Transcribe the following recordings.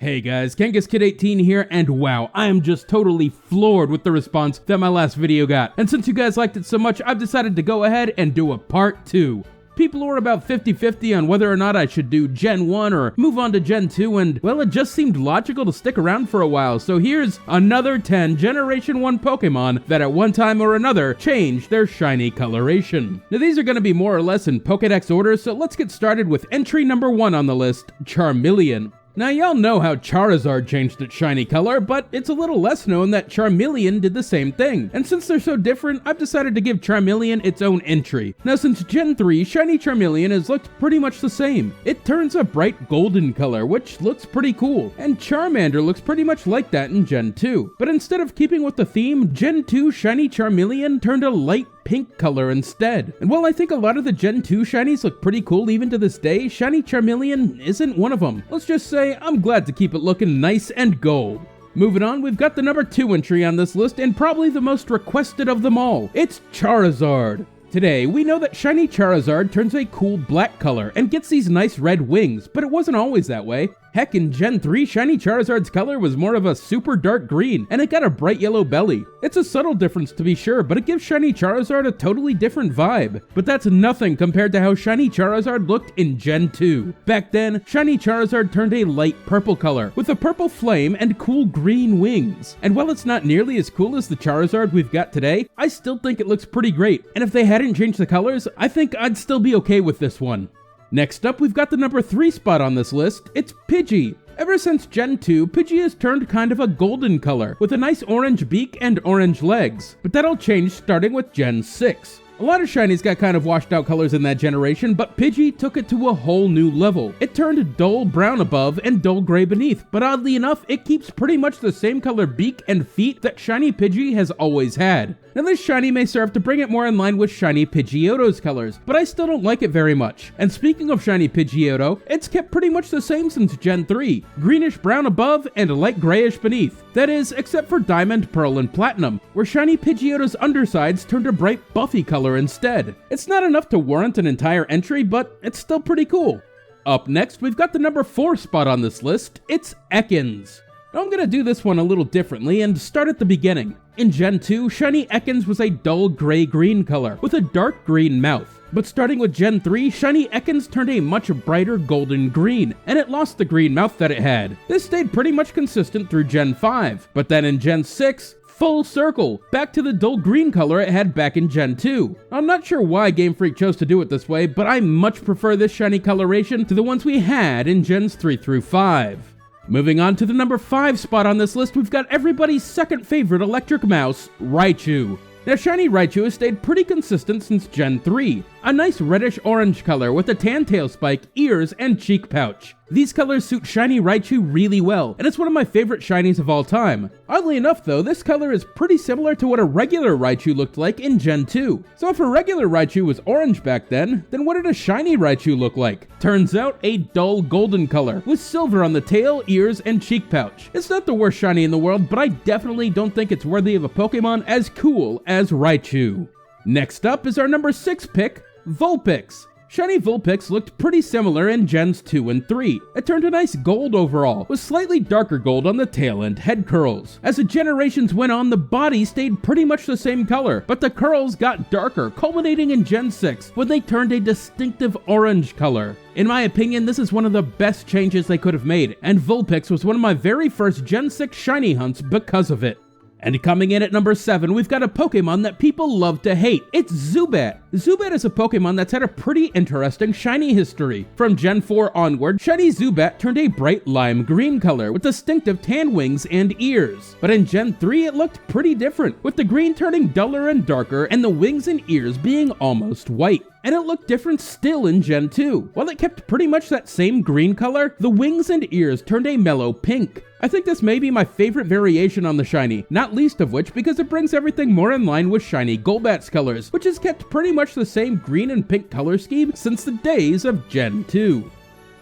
Hey guys, KangasKid18 here, and wow, I am just totally floored with the response that my last video got. And since you guys liked it so much, I've decided to go ahead and do a part 2. People were about 50-50 on whether or not I should do Gen 1 or move on to Gen 2, and well, it just seemed logical to stick around for a while, so here's another 10 Generation 1 Pokemon that at one time or another changed their shiny coloration. Now these are going to be more or less in Pokedex order, so let's get started with entry number 1 on the list, Charmeleon. Now y'all know how Charizard changed its shiny color, but it's a little less known that Charmeleon did the same thing. And since they're so different, I've decided to give Charmeleon its own entry. Now since Gen 3, shiny Charmeleon has looked pretty much the same. It turns a bright golden color, which looks pretty cool. And Charmander looks pretty much like that in Gen 2. But instead of keeping with the theme, Gen 2 shiny Charmeleon turned a light pink color instead. And while I think a lot of the Gen 2 shinies look pretty cool even to this day, shiny Charmeleon isn't one of them. Let's just say I'm glad to keep it looking nice and gold. Moving on, we've got the number 2 entry on this list and probably the most requested of them all. It's Charizard. Today, we know that shiny Charizard turns a cool black color and gets these nice red wings, but it wasn't always that way. Heck, in Gen 3, shiny Charizard's color was more of a super dark green, and it got a bright yellow belly. It's a subtle difference to be sure, but it gives shiny Charizard a totally different vibe. But that's nothing compared to how shiny Charizard looked in Gen 2. Back then, shiny Charizard turned a light purple color, with a purple flame and cool green wings. And while it's not nearly as cool as the Charizard we've got today, I still think it looks pretty great. And if they hadn't changed the colors, I think I'd still be okay with this one. Next up, we've got the number 3 spot on this list. It's Pidgey. Ever since Gen 2, Pidgey has turned kind of a golden color, with a nice orange beak and orange legs. But that'll change starting with Gen 6. A lot of shinies got kind of washed out colors in that generation, but Pidgey took it to a whole new level. It turned dull brown above and dull gray beneath, but oddly enough, it keeps pretty much the same color beak and feet that shiny Pidgey has always had. Now this shiny may serve to bring it more in line with shiny Pidgeotto's colors, but I still don't like it very much. And speaking of shiny Pidgeotto, it's kept pretty much the same since Gen 3, greenish brown above and light grayish beneath. That is, except for Diamond, Pearl, and Platinum, where shiny Pidgeotto's undersides turned a bright buffy color instead. It's not enough to warrant an entire entry, but it's still pretty cool. Up next, we've got the number 4 spot on this list. It's Ekans. Now I'm gonna do this one a little differently and start at the beginning. In Gen 2, shiny Ekans was a dull gray-green color with a dark green mouth. But starting with Gen 3, shiny Ekans turned a much brighter golden green, and it lost the green mouth that it had. This stayed pretty much consistent through Gen 5, but then in Gen 6, full circle, back to the dull green color it had back in Gen 2. I'm not sure why Game Freak chose to do it this way, but I much prefer this shiny coloration to the ones we had in Gens 3 through 5. Moving on to the number 5 spot on this list, we've got everybody's second favorite electric mouse, Raichu. Now shiny Raichu has stayed pretty consistent since Gen 3. A nice reddish-orange color with a tan tail spike, ears, and cheek pouch. These colors suit shiny Raichu really well, and it's one of my favorite shinies of all time. Oddly enough though, this color is pretty similar to what a regular Raichu looked like in Gen 2. So if a regular Raichu was orange back then what did a shiny Raichu look like? Turns out a dull golden color, with silver on the tail, ears, and cheek pouch. It's not the worst shiny in the world, but I definitely don't think it's worthy of a Pokemon as cool as Raichu. Next up is our number 6 pick, Vulpix. Shiny Vulpix looked pretty similar in Gens 2 and 3. It turned a nice gold overall, with slightly darker gold on the tail and head curls. As the generations went on, the body stayed pretty much the same color, but the curls got darker, culminating in Gen 6, when they turned a distinctive orange color. In my opinion, this is one of the best changes they could have made, and Vulpix was one of my very first Gen 6 shiny hunts because of it. And coming in at number 7, we've got a Pokemon that people love to hate. It's Zubat. Zubat is a Pokemon that's had a pretty interesting shiny history. From Gen 4 onward, shiny Zubat turned a bright lime green color with distinctive tan wings and ears. But in Gen 3, it looked pretty different, with the green turning duller and darker and the wings and ears being almost white. And it looked different still in Gen 2. While it kept pretty much that same green color, the wings and ears turned a mellow pink. I think this may be my favorite variation on the shiny, not least of which because it brings everything more in line with shiny Golbat's colors, which has kept pretty much the same green and pink color scheme since the days of Gen 2.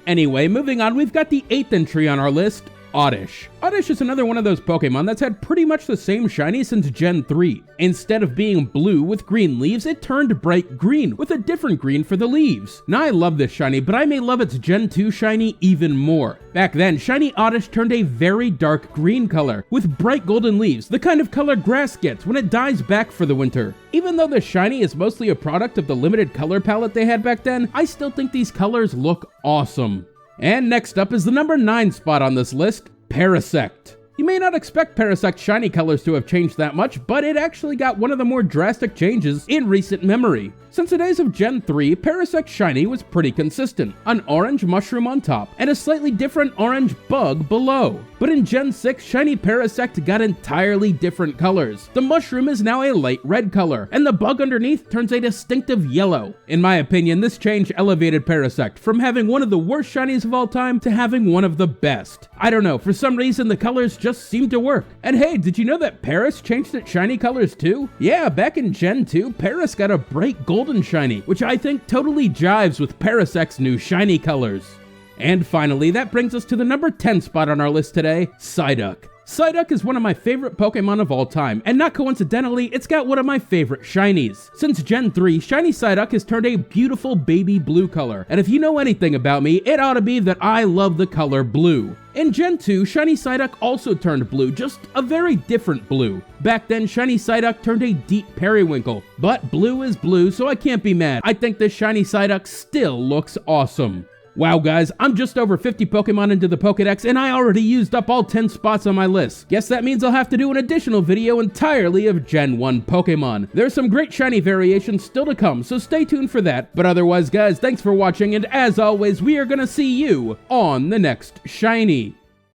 Anyway, moving on, we've got the 8th entry on our list, Oddish. Oddish is another one of those Pokemon that's had pretty much the same shiny since Gen 3. Instead of being blue with green leaves, it turned bright green with a different green for the leaves. Now I love this shiny, but I may love its Gen 2 shiny even more. Back then, shiny Oddish turned a very dark green color with bright golden leaves, the kind of color grass gets when it dies back for the winter. Even though the shiny is mostly a product of the limited color palette they had back then, I still think these colors look awesome. And next up is the number 9 spot on this list, Parasect. You may not expect Parasect shiny colors to have changed that much, but it actually got one of the more drastic changes in recent memory. Since the days of Gen 3, Parasect shiny was pretty consistent, an orange mushroom on top, and a slightly different orange bug below. But in Gen 6, shiny Parasect got entirely different colors. The mushroom is now a light red color, and the bug underneath turns a distinctive yellow. In my opinion, this change elevated Parasect from having one of the worst shinies of all time to having one of the best. I don't know, for some reason the colors just seem to work. And hey, did you know that Paras changed its shiny colors too? Yeah, back in Gen 2, Paras got a bright golden shiny, which I think totally jives with Parasect's new shiny colors. And finally, that brings us to the number 10 spot on our list today, Psyduck. Psyduck is one of my favorite Pokemon of all time, and not coincidentally, it's got one of my favorite shinies. Since Gen 3, shiny Psyduck has turned a beautiful baby blue color, and if you know anything about me, it ought to be that I love the color blue. In Gen 2, shiny Psyduck also turned blue, just a very different blue. Back then, shiny Psyduck turned a deep periwinkle, but blue is blue, so I can't be mad. I think this shiny Psyduck still looks awesome. Wow guys, I'm just over 50 Pokemon into the Pokedex and I already used up all 10 spots on my list. Guess that means I'll have to do an additional video entirely of Gen 1 Pokemon. There's some great shiny variations still to come, so stay tuned for that. But otherwise guys, thanks for watching, and as always, we are gonna see you on the next shiny.